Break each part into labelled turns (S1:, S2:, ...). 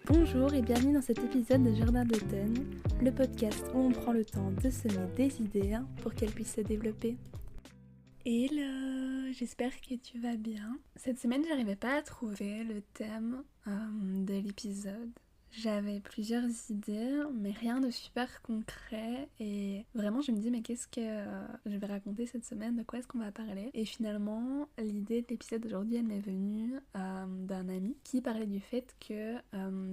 S1: Bonjour et bienvenue dans cet épisode de Jardin d'automne, le podcast où on prend le temps de semer des idées pour qu'elles puissent se développer. Hello, j'espère que tu vas bien. Cette semaine, j'arrivais pas à trouver le thème de l'épisode. J'avais plusieurs idées, mais rien de super concret et vraiment je me dis mais qu'est-ce que je vais raconter cette semaine, de quoi est-ce qu'on va parler? Et finalement l'idée de l'épisode d'aujourd'hui elle m'est venue d'un ami qui parlait du fait que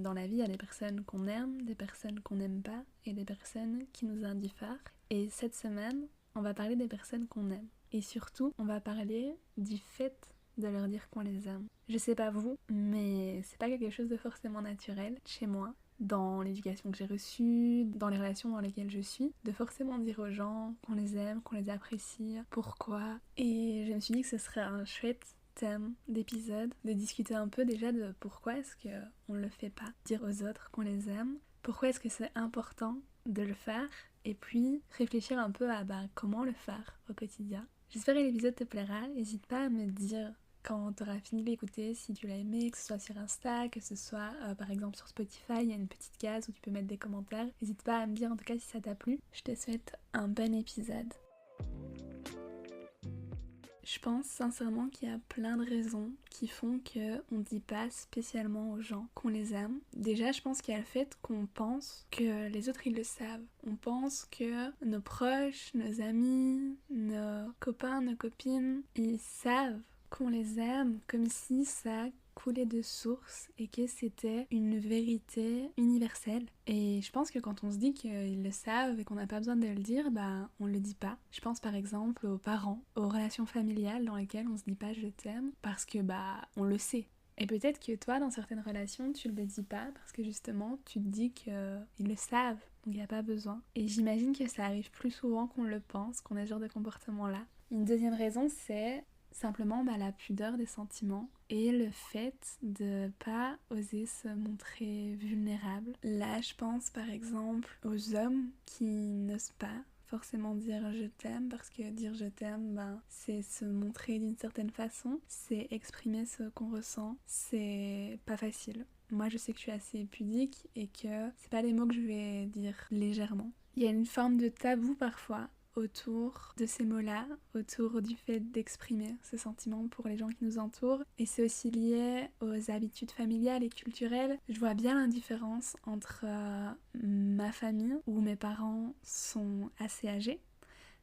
S1: dans la vie il y a des personnes qu'on aime, des personnes qu'on n'aime pas et des personnes qui nous indiffèrent. Et cette semaine on va parler des personnes qu'on aime et surtout on va parler du fait de leur dire qu'on les aime. Je sais pas vous, mais c'est pas quelque chose de forcément naturel chez moi, dans l'éducation que j'ai reçue, dans les relations dans lesquelles je suis, de forcément dire aux gens qu'on les aime, qu'on les apprécie, pourquoi. Et je me suis dit que ce serait un chouette thème d'épisode, de discuter un peu déjà de pourquoi est-ce qu'on le fait pas, dire aux autres qu'on les aime, pourquoi est-ce que c'est important de le faire, et puis réfléchir un peu à comment le faire au quotidien. J'espère que l'épisode te plaira, n'hésite pas à me dire quand tu auras fini de l'écouter, si tu l'as aimé, que ce soit sur Insta, que ce soit par exemple sur Spotify, il y a une petite case où tu peux mettre des commentaires. N'hésite pas à me dire en tout cas si ça t'a plu. Je te souhaite un bon épisode. Je pense sincèrement qu'il y a plein de raisons qui font qu'on ne dit pas spécialement aux gens qu'on les aime. Déjà, je pense qu'il y a le fait qu'on pense que les autres ils le savent. On pense que nos proches, nos amis, nos copains, nos copines, ils savent qu'on les aime comme si ça coulait de source et que c'était une vérité universelle. Et je pense que quand on se dit qu'ils le savent et qu'on n'a pas besoin de le dire, on le dit pas. Je pense par exemple aux parents, aux relations familiales dans lesquelles on se dit pas je t'aime parce que on le sait. Et peut-être que toi, dans certaines relations, tu le dis pas parce que justement, tu te dis qu'ils le savent, donc il n'y a pas besoin. Et j'imagine que ça arrive plus souvent qu'on le pense, qu'on a ce genre de comportement-là. Une deuxième raison, c'est simplement la pudeur des sentiments et le fait de pas oser se montrer vulnérable. Là, je pense par exemple aux hommes qui n'osent pas forcément dire je t'aime parce que dire je t'aime, c'est se montrer d'une certaine façon, c'est exprimer ce qu'on ressent, c'est pas facile. Moi, je sais que je suis assez pudique et que c'est pas des mots que je vais dire légèrement. Il y a une forme de tabou parfois autour de ces mots-là, autour du fait d'exprimer ce sentiment pour les gens qui nous entourent. Et c'est aussi lié aux habitudes familiales et culturelles. Je vois bien l'indifférence entre ma famille, où mes parents sont assez âgés.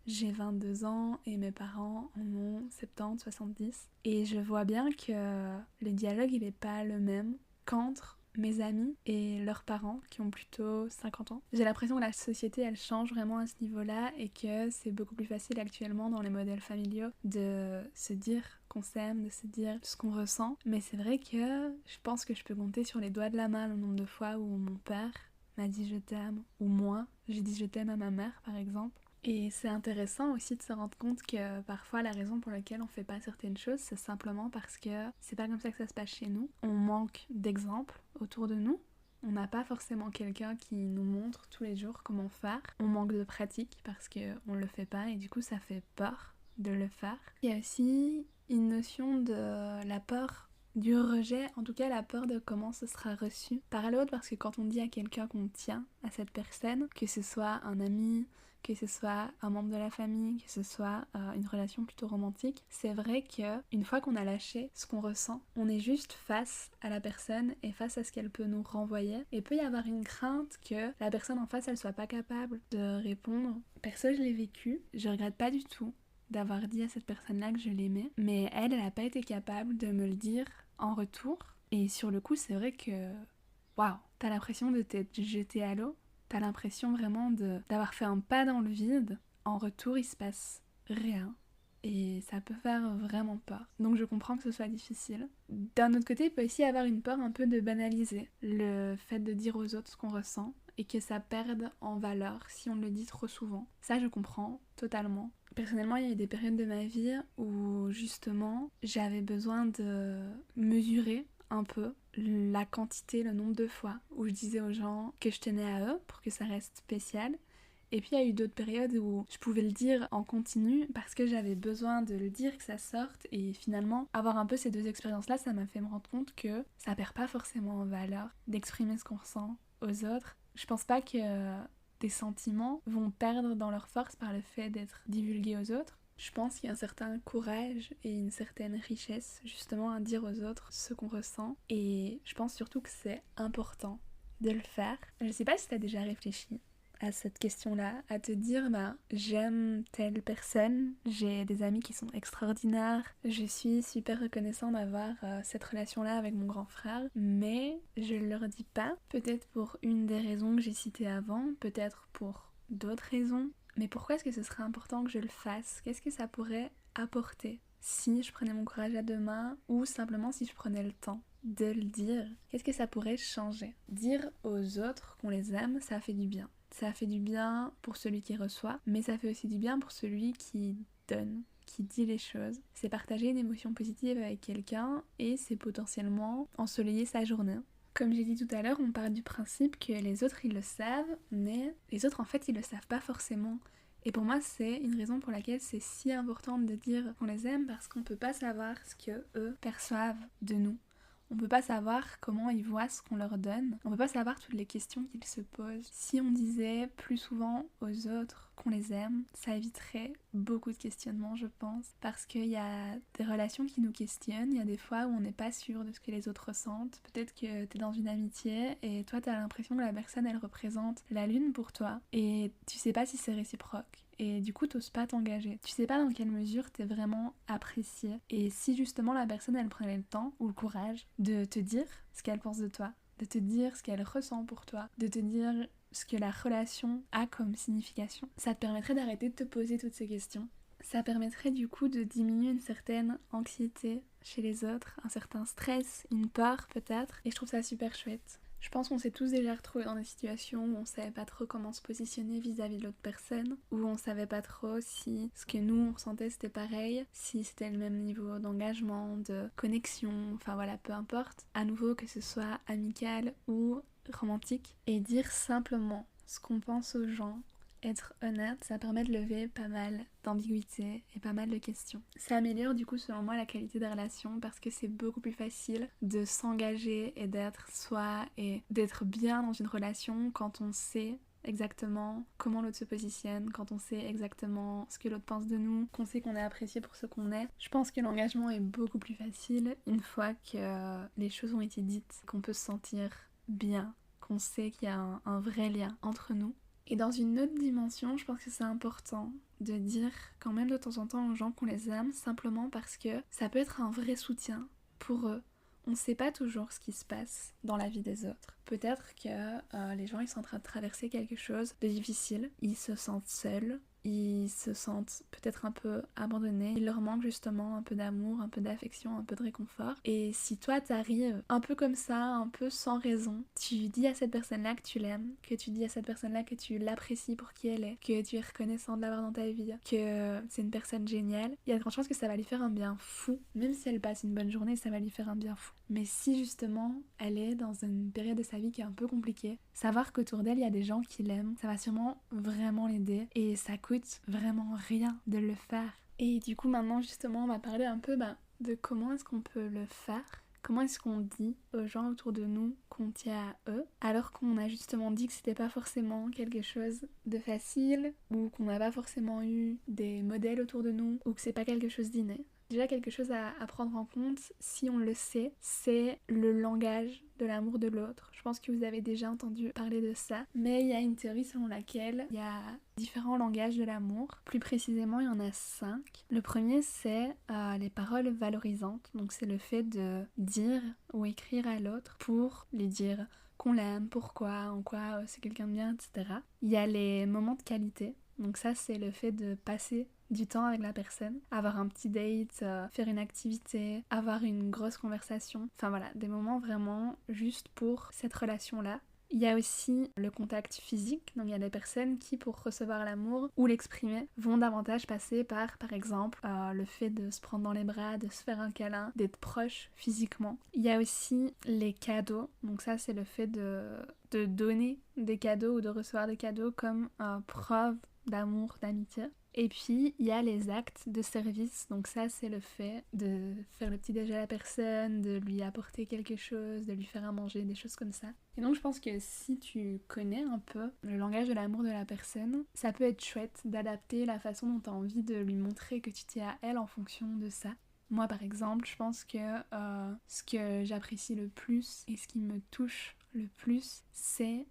S1: J'ai 22 ans et mes parents en ont 70, 70. Et je vois bien que le dialogue, il n'est pas le même qu'entre mes amis et leurs parents qui ont plutôt 50 ans. J'ai l'impression que la société elle change vraiment à ce niveau-là et que c'est beaucoup plus facile actuellement dans les modèles familiaux de se dire qu'on s'aime, de se dire ce qu'on ressent. Mais c'est vrai que je pense que je peux compter sur les doigts de la main le nombre de fois où mon père m'a dit je t'aime, ou moi j'ai dit je t'aime à ma mère par exemple. Et c'est intéressant aussi de se rendre compte que parfois la raison pour laquelle on fait pas certaines choses, c'est simplement parce que c'est pas comme ça que ça se passe chez nous. On manque d'exemples autour de nous. On n'a pas forcément quelqu'un qui nous montre tous les jours comment faire. On manque de pratique parce qu'on le fait pas et du coup ça fait peur de le faire. Il y a aussi une notion de la peur du rejet, en tout cas la peur de comment ce sera reçu par l'autre, parce que quand on dit à quelqu'un qu'on tient à cette personne, que ce soit un ami, que ce soit un membre de la famille, que ce soit une relation plutôt romantique, c'est vrai qu'une fois qu'on a lâché ce qu'on ressent, on est juste face à la personne et face à ce qu'elle peut nous renvoyer. Et peut y avoir une crainte que la personne en face, elle soit pas capable de répondre. Perso, je l'ai vécu, je regrette pas du tout d'avoir dit à cette personne-là que je l'aimais, mais elle a pas été capable de me le dire en retour. Et sur le coup, c'est vrai que waouh, t'as l'impression de t'être jeté à l'eau, t'as l'impression vraiment d'avoir fait un pas dans le vide. En retour, il se passe rien. Et ça peut faire vraiment peur. Donc je comprends que ce soit difficile. D'un autre côté, il peut aussi y avoir une peur un peu de banaliser le fait de dire aux autres ce qu'on ressent et que ça perde en valeur si on le dit trop souvent. Ça, je comprends totalement. Personnellement, il y a eu des périodes de ma vie où justement j'avais besoin de mesurer un peu la quantité, le nombre de fois où je disais aux gens que je tenais à eux pour que ça reste spécial Et puis il y a eu d'autres périodes où je pouvais le dire en continu parce que j'avais besoin de le dire, que ça sorte. Et finalement, avoir un peu ces deux expériences-là, ça m'a fait me rendre compte que ça perd pas forcément en valeur d'exprimer ce qu'on ressent aux autres. Je pense pas que des sentiments vont perdre dans leur force par le fait d'être divulgués aux autres. Je pense qu'il y a un certain courage et une certaine richesse justement à dire aux autres ce qu'on ressent. Et je pense surtout que c'est important de le faire. Je sais pas si t'as déjà réfléchi à cette question-là, à te dire j'aime telle personne, j'ai des amis qui sont extraordinaires, je suis super reconnaissant d'avoir cette relation-là avec mon grand frère, mais je le leur dis pas, peut-être pour une des raisons que j'ai citées avant, peut-être pour d'autres raisons, mais pourquoi est-ce que ce serait important que je le fasse? Qu'est-ce que ça pourrait apporter si je prenais mon courage à deux mains ou simplement si je prenais le temps de le dire? Qu'est-ce que ça pourrait changer? Dire aux autres qu'on les aime, ça fait du bien. Ça fait du bien pour celui qui reçoit, mais ça fait aussi du bien pour celui qui donne, qui dit les choses. C'est partager une émotion positive avec quelqu'un et c'est potentiellement ensoleiller sa journée. Comme j'ai dit tout à l'heure, on part du principe que les autres ils le savent, mais les autres en fait ils le savent pas forcément. Et pour moi c'est une raison pour laquelle c'est si important de dire qu'on les aime parce qu'on peut pas savoir ce que eux perçoivent de nous. On peut pas savoir comment ils voient ce qu'on leur donne. On peut pas savoir toutes les questions qu'ils se posent. Si on disait plus souvent aux autres qu'on les aime, ça éviterait beaucoup de questionnements, je pense. Parce qu'il y a des relations qui nous questionnent. Il y a des fois où on n'est pas sûr de ce que les autres ressentent. Peut-être que t'es dans une amitié et toi t'as l'impression que la personne elle représente la lune pour toi. Et tu sais pas si c'est réciproque. Et du coup t'oses pas t'engager. Tu sais pas dans quelle mesure t'es vraiment apprécié. Et si justement la personne elle prenait le temps ou le courage de te dire ce qu'elle pense de toi, de te dire ce qu'elle ressent pour toi, de te dire ce que la relation a comme signification, ça te permettrait d'arrêter de te poser toutes ces questions. Ça permettrait du coup de diminuer une certaine anxiété chez les autres, un certain stress, une peur peut-être. Et je trouve ça super chouette. Je pense qu'on s'est tous déjà retrouvés dans des situations où on savait pas trop comment se positionner vis-à-vis de l'autre personne, où on savait pas trop si ce que nous on ressentait c'était pareil, si c'était le même niveau d'engagement, de connexion, enfin voilà, peu importe. À nouveau que ce soit amical ou romantique. Et dire simplement ce qu'on pense aux gens, être honnête, ça permet de lever pas mal d'ambiguïté et pas mal de questions. Ça améliore du coup selon moi la qualité des relations parce que c'est beaucoup plus facile de s'engager et d'être soi et d'être bien dans une relation quand on sait exactement comment l'autre se positionne, quand on sait exactement ce que l'autre pense de nous, qu'on sait qu'on est apprécié pour ce qu'on est. Je pense que l'engagement est beaucoup plus facile une fois que les choses ont été dites, qu'on peut se sentir bien, qu'on sait qu'il y a un vrai lien entre nous. Et dans une autre dimension, je pense que c'est important de dire quand même de temps en temps aux gens qu'on les aime, simplement parce que ça peut être un vrai soutien pour eux. On ne sait pas toujours ce qui se passe dans la vie des autres. Peut-être que les gens ils sont en train de traverser quelque chose de difficile, ils se sentent seuls, ils se sentent peut-être un peu abandonnés, il leur manque justement un peu d'amour, un peu d'affection, un peu de réconfort. Et si toi t'arrives un peu comme ça, un peu sans raison, tu dis à cette personne-là que tu l'aimes, que tu dis à cette personne-là que tu l'apprécies pour qui elle est, que tu es reconnaissant de l'avoir dans ta vie, que c'est une personne géniale, il y a de grandes chances que ça va lui faire un bien fou. Même si elle passe une bonne journée, ça va lui faire un bien fou. Mais si justement elle est dans une période de sa vie qui est un peu compliquée, savoir qu'autour d'elle il y a des gens qui l'aiment, ça va sûrement vraiment l'aider et ça coûte vraiment rien de le faire. Et du coup maintenant justement on va parler un peu de comment est-ce qu'on peut le faire. Comment est-ce qu'on dit aux gens autour de nous qu'on tient à eux, alors qu'on a justement dit que c'était pas forcément quelque chose de facile, ou qu'on n'a pas forcément eu des modèles autour de nous, ou que c'est pas quelque chose d'inné. Déjà quelque chose à prendre en compte, si on le sait, c'est le langage de l'amour de l'autre. Je pense que vous avez déjà entendu parler de ça, mais il y a une théorie selon laquelle il y a différents langages de l'amour. Plus précisément, il y en a 5. Le premier, c'est les paroles valorisantes. Donc c'est le fait de dire ou écrire à l'autre pour lui dire qu'on l'aime, pourquoi, en quoi c'est quelqu'un de bien, etc. Il y a les moments de qualité. Donc ça, c'est le fait de passer du temps avec la personne, avoir un petit date, faire une activité, avoir une grosse conversation. Enfin voilà, des moments vraiment juste pour cette relation-là. Il y a aussi le contact physique, donc il y a des personnes qui pour recevoir l'amour ou l'exprimer vont davantage passer par exemple le fait de se prendre dans les bras, de se faire un câlin, d'être proche physiquement. Il y a aussi les cadeaux, donc ça c'est le fait de donner des cadeaux ou de recevoir des cadeaux comme preuve d'amour, d'amitié. Et puis, il y a les actes de service. Donc ça, c'est le fait de faire le petit déjeuner à la personne, de lui apporter quelque chose, de lui faire à manger, des choses comme ça. Et donc, je pense que si tu connais un peu le langage de l'amour de la personne, ça peut être chouette d'adapter la façon dont tu as envie de lui montrer que tu tiens à elle en fonction de ça. Moi, par exemple, je pense que ce que j'apprécie le plus et ce qui me touche le plus, c'est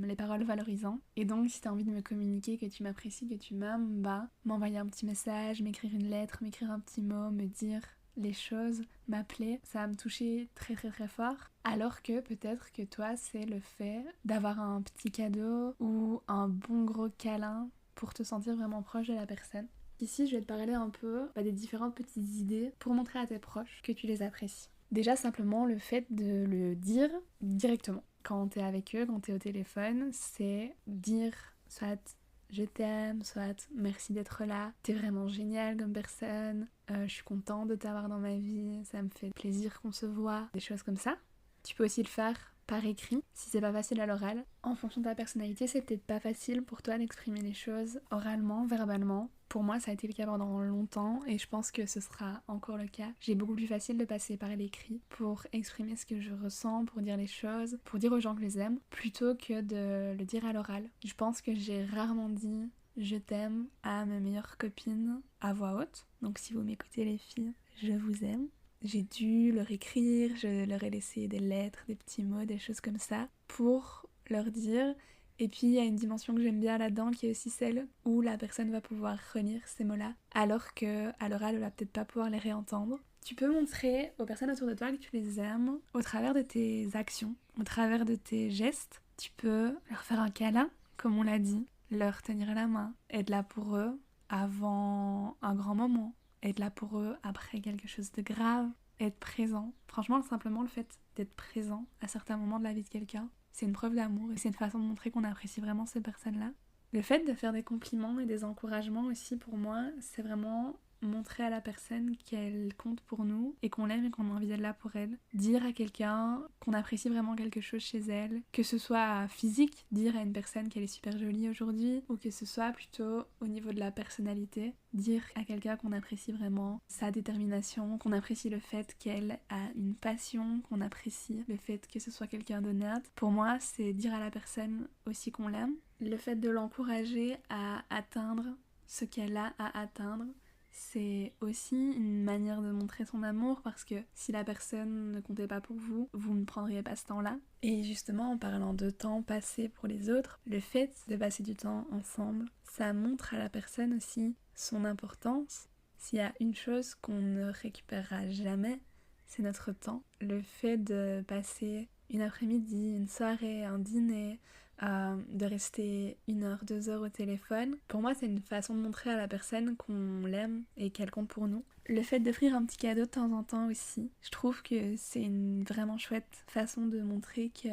S1: les paroles valorisantes. Et donc, si tu as envie de me communiquer que tu m'apprécies, que tu m'aimes, m'envoyer un petit message, m'écrire une lettre, m'écrire un petit mot, me dire les choses, m'appeler, ça va me toucher très très très fort. Alors que peut-être que toi, c'est le fait d'avoir un petit cadeau ou un bon gros câlin pour te sentir vraiment proche de la personne. Ici, je vais te parler un peu des différentes petites idées pour montrer à tes proches que tu les apprécies. Déjà, simplement, le fait de le dire directement. Quand t'es avec eux, quand t'es au téléphone, c'est dire soit je t'aime, soit merci d'être là, t'es vraiment génial comme personne, je suis contente de t'avoir dans ma vie, ça me fait plaisir qu'on se voit, des choses comme ça. Tu peux aussi le faire par écrit, si c'est pas facile à l'oral. En fonction de ta personnalité, c'est peut-être pas facile pour toi d'exprimer les choses oralement, verbalement. Pour moi, ça a été le cas pendant longtemps et je pense que ce sera encore le cas. J'ai beaucoup plus facile de passer par l'écrit pour exprimer ce que je ressens, pour dire les choses, pour dire aux gens que je les aime, plutôt que de le dire à l'oral. Je pense que j'ai rarement dit je t'aime à mes meilleures copines à voix haute. Donc si vous m'écoutez les filles, je vous aime. J'ai dû leur écrire, je leur ai laissé des lettres, des petits mots, des choses comme ça pour leur dire. Et puis il y a une dimension que j'aime bien là-dedans qui est aussi celle où la personne va pouvoir relire ces mots-là alors qu'à l'oral elle va peut-être pas pouvoir les réentendre. Tu peux montrer aux personnes autour de toi que tu les aimes au travers de tes actions, au travers de tes gestes. Tu peux leur faire un câlin, comme on l'a dit, leur tenir la main, être là pour eux avant un grand moment, être là pour eux après quelque chose de grave, être présent. Franchement, simplement le fait d'être présent à certains moments de la vie de quelqu'un, c'est une preuve d'amour et c'est une façon de montrer qu'on apprécie vraiment ces personnes-là. Le fait de faire des compliments et des encouragements aussi, pour moi, c'est vraiment montrer à la personne qu'elle compte pour nous et qu'on l'aime et qu'on a envie d'être là pour elle. Dire à quelqu'un qu'on apprécie vraiment quelque chose chez elle, que ce soit physique, dire à une personne qu'elle est super jolie aujourd'hui, ou que ce soit plutôt au niveau de la personnalité, dire à quelqu'un qu'on apprécie vraiment sa détermination, qu'on apprécie le fait qu'elle a une passion, qu'on apprécie le fait que ce soit quelqu'un d'honnête. Pour moi, c'est dire à la personne aussi qu'on l'aime. Le fait de l'encourager à atteindre ce qu'elle a à atteindre, c'est aussi une manière de montrer son amour parce que si la personne ne comptait pas pour vous, vous ne prendriez pas ce temps-là. Et justement, en parlant de temps passé pour les autres, le fait de passer du temps ensemble, ça montre à la personne aussi son importance. S'il y a une chose qu'on ne récupérera jamais, c'est notre temps. Le fait de passer une après-midi, une soirée, un dîner, de rester 1 heure, 2 heures au téléphone. Pour moi, c'est une façon de montrer à la personne qu'on l'aime et qu'elle compte pour nous. Le fait d'offrir un petit cadeau de temps en temps aussi, je trouve que c'est une vraiment chouette façon de montrer que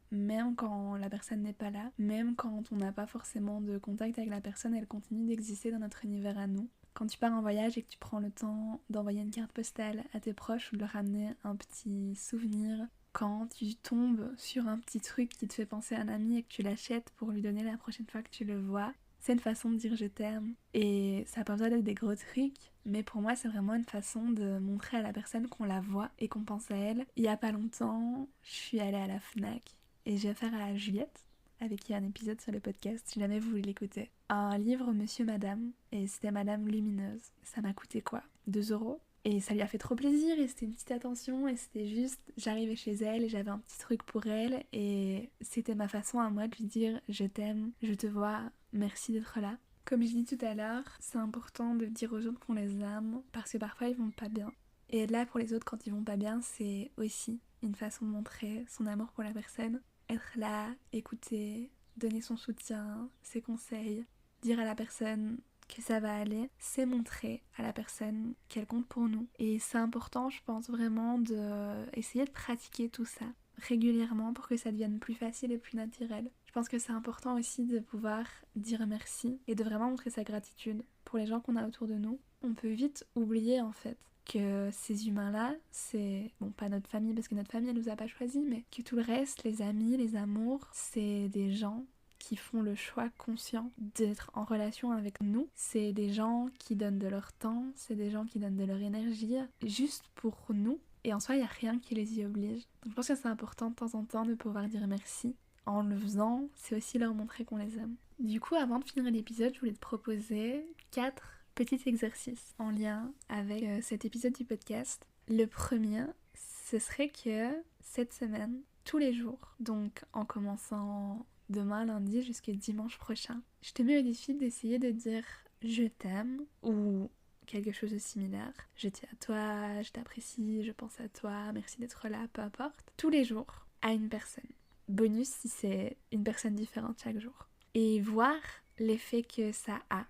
S1: même quand la personne n'est pas là, même quand on n'a pas forcément de contact avec la personne, elle continue d'exister dans notre univers à nous. Quand tu pars en voyage et que tu prends le temps d'envoyer une carte postale à tes proches ou de leur ramener un petit souvenir, quand tu tombes sur un petit truc qui te fait penser à un ami et que tu l'achètes pour lui donner la prochaine fois que tu le vois, c'est une façon de dire je t'aime. Et ça n'a pas besoin d'être des gros trucs, mais pour moi c'est vraiment une façon de montrer à la personne qu'on la voit et qu'on pense à elle. Il y a pas longtemps, je suis allée à la Fnac et j'ai offert à Juliette, avec qui il y a un épisode sur le podcast, si jamais vous voulez l'écouter, un livre Monsieur Madame, et c'était Madame Lumineuse. Ça m'a coûté quoi, 2 €? Et ça lui a fait trop plaisir et c'était une petite attention et c'était juste, j'arrivais chez elle et j'avais un petit truc pour elle et c'était ma façon à moi de lui dire je t'aime, je te vois, merci d'être là. Comme je dis tout à l'heure, c'est important de dire aux autres qu'on les aime parce que parfois ils vont pas bien. Et être là pour les autres quand ils vont pas bien, c'est aussi une façon de montrer son amour pour la personne. Être là, écouter, donner son soutien, ses conseils, dire à la personne que ça va aller, c'est montrer à la personne qu'elle compte pour nous. Et c'est important, je pense vraiment, d'essayer de pratiquer tout ça. régulièrement pour que ça devienne plus facile et plus naturel. Je pense que c'est important aussi de pouvoir dire merci et de vraiment montrer sa gratitude pour les gens qu'on a autour de nous. On peut vite oublier en fait que ces humains-là, c'est, bon, pas notre famille parce que notre famille elle nous a pas choisis, mais que tout le reste, les amis, les amours, c'est des gens qui font le choix conscient d'être en relation avec nous. C'est des gens qui donnent de leur temps, c'est des gens qui donnent de leur énergie, juste pour nous. Et en soi, il n'y a rien qui les y oblige. Donc je pense que c'est important de temps en temps de pouvoir dire merci. En le faisant, c'est aussi leur montrer qu'on les aime. Du coup, avant de finir l'épisode, je voulais te proposer 4 petits exercices en lien avec cet épisode du podcast. Le premier, ce serait que cette semaine, tous les jours, donc en commençant demain lundi jusqu'à dimanche prochain, je te mets au défi d'essayer de dire « je t'aime » ou quelque chose de similaire. Je tiens à toi, je t'apprécie, je pense à toi, merci d'être là, peu importe. Tous les jours, à une personne. Bonus si c'est une personne différente chaque jour. Et voir l'effet que ça a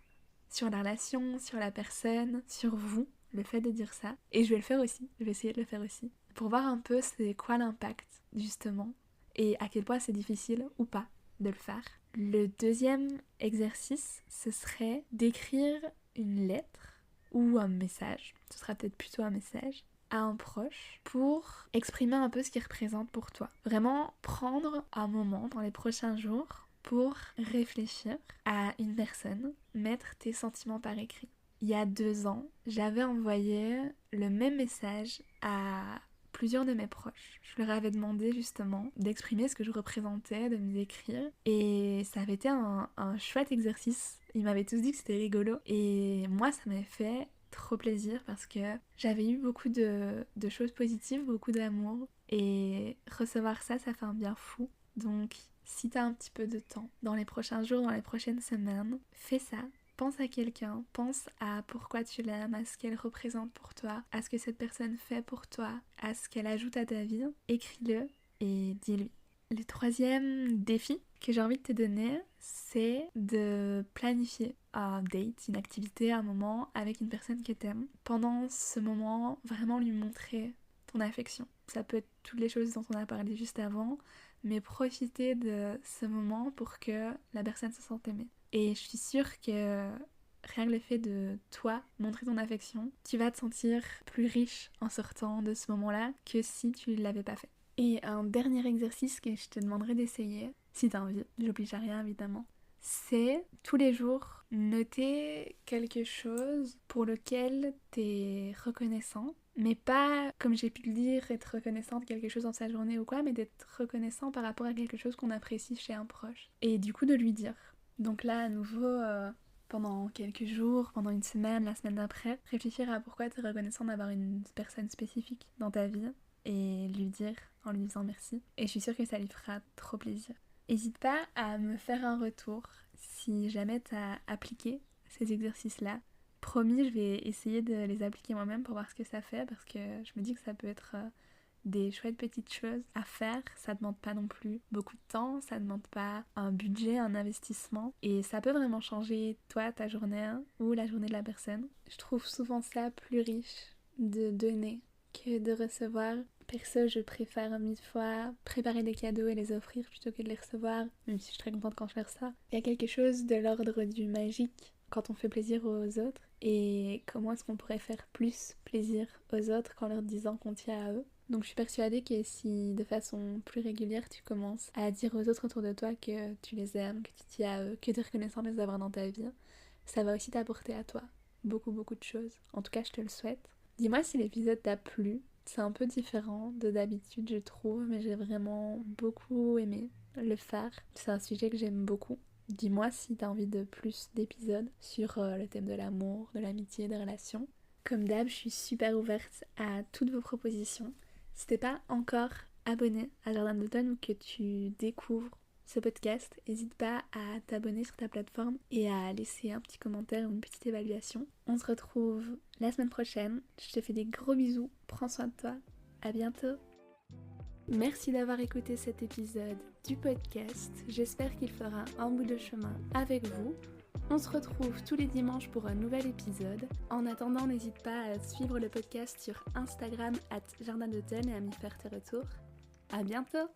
S1: sur la relation, sur la personne, sur vous, le fait de dire ça. Et je vais le faire aussi, je vais essayer de le faire aussi. Pour voir un peu c'est quoi l'impact, justement, et à quel point c'est difficile ou pas de le faire. Le deuxième exercice, ce serait d'écrire une lettre ou un message, ce sera peut-être plutôt un message, à un proche pour exprimer un peu ce qu'il représente pour toi. Vraiment prendre un moment dans les prochains jours pour réfléchir à une personne, mettre tes sentiments par écrit. Il y a 2 ans, j'avais envoyé le même message à plusieurs de mes proches. Je leur avais demandé justement d'exprimer ce que je représentais, de me décrire. Et ça avait été un chouette exercice. Ils m'avaient tous dit que c'était rigolo. Et moi, ça m'avait fait trop plaisir parce que j'avais eu beaucoup de choses positives, beaucoup d'amour. Et recevoir ça, ça fait un bien fou. Donc, si t'as un petit peu de temps, dans les prochains jours, dans les prochaines semaines, fais ça. Pense à quelqu'un, pense à pourquoi tu l'aimes, à ce qu'elle représente pour toi, à ce que cette personne fait pour toi, à ce qu'elle ajoute à ta vie. Écris-le et dis-lui. Le troisième défi que j'ai envie de te donner, c'est de planifier un date, une activité, un moment avec une personne que t'aimes. Pendant ce moment, vraiment lui montrer ton affection. Ça peut être toutes les choses dont on a parlé juste avant, mais profiter de ce moment pour que la personne se sente aimée. Et je suis sûre que rien que le fait de toi montrer ton affection, tu vas te sentir plus riche en sortant de ce moment-là que si tu ne l'avais pas fait. Et un dernier exercice que je te demanderais d'essayer, si t'as envie, j'oblige à rien évidemment, c'est tous les jours noter quelque chose pour lequel t'es reconnaissant, mais pas, comme j'ai pu le dire, être reconnaissant de quelque chose dans sa journée ou quoi, mais d'être reconnaissant par rapport à quelque chose qu'on apprécie chez un proche. Et du coup de lui dire. Donc là, à nouveau, pendant quelques jours, pendant une semaine, la semaine d'après, réfléchir à pourquoi tu es reconnaissant d'avoir une personne spécifique dans ta vie et lui dire en lui disant merci. Et je suis sûre que ça lui fera trop plaisir. N'hésite pas à me faire un retour si jamais tu as appliqué ces exercices-là. Promis, je vais essayer de les appliquer moi-même pour voir ce que ça fait parce que je me dis que ça peut être des chouettes petites choses à faire. Ça demande pas non plus beaucoup de temps, ça demande pas un budget, un investissement et ça peut vraiment changer toi, ta journée ou la journée de la personne. Je trouve souvent ça plus riche de donner que de recevoir. Perso, je préfère 1000 fois préparer des cadeaux et les offrir plutôt que de les recevoir, même si je suis très contente quand je fais ça. Il y a quelque chose de l'ordre du magique quand on fait plaisir aux autres et comment est-ce qu'on pourrait faire plus plaisir aux autres qu'en leur disant qu'on tient à eux. Donc je suis persuadée que si de façon plus régulière tu commences à dire aux autres autour de toi que tu les aimes, que tu tiens à eux, que tu es reconnaissant de les avoir dans ta vie, ça va aussi t'apporter à toi beaucoup de choses. En tout cas je te le souhaite. Dis-moi si l'épisode t'a plu. C'est un peu différent de d'habitude je trouve, mais j'ai vraiment beaucoup aimé le faire. C'est un sujet que j'aime beaucoup. Dis-moi si t'as envie de plus d'épisodes sur le thème de l'amour, de l'amitié, des relations. Comme d'hab, je suis super ouverte à toutes vos propositions. Si t'es pas encore abonné à Jardin d'automne ou que tu découvres ce podcast, n'hésite pas à t'abonner sur ta plateforme et à laisser un petit commentaire ou une petite évaluation. On se retrouve la semaine prochaine. Je te fais des gros bisous. Prends soin de toi. À bientôt. Merci d'avoir écouté cet épisode du podcast. J'espère qu'il fera un bout de chemin avec vous. On se retrouve tous les dimanches pour un nouvel épisode. En attendant, n'hésite pas à suivre le podcast sur Instagram @jardin d'automne et à m'y faire tes retours. À bientôt!